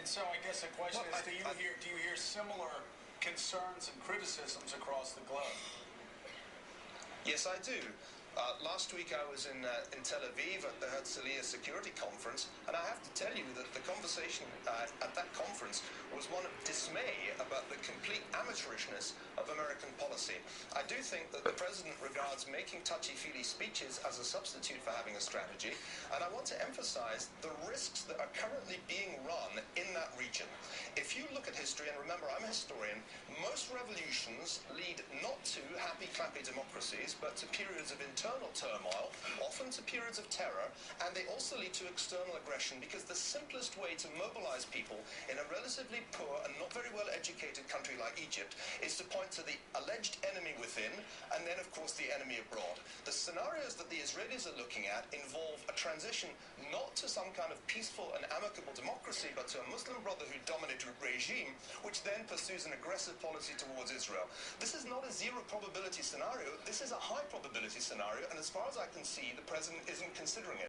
so I guess the question is, do you hear similar concerns and criticisms across the globe? Yes, I do. Last week I was in Tel Aviv at the Herzliya Security Conference, and I have to tell you that the conversation at that conference was one of dismay about the complete amateurishness of American policy. I do think that the president regards making touchy-feely speeches as a substitute for having a strategy, and I want to emphasize the risks that are currently being run in that region. If you look at history, and remember I'm a historian, most revolutions lead not to happy-clappy democracies, but to periods of internal turmoil, often to periods of terror, and they also lead to external aggression, because the simplest way to mobilize people in a relatively poor and not very well educated country like Egypt is to point to the alleged enemy within, and then of course the enemy abroad. The scenarios that the Israelis are looking at involve a transition not to some kind of peaceful and amicable democracy, but to a Muslim Brotherhood dominated regime, which then pursues an aggressive policy towards Israel. This is not a zero probability scenario, this is a high probability scenario, and as far as I can see, the president isn't considering it.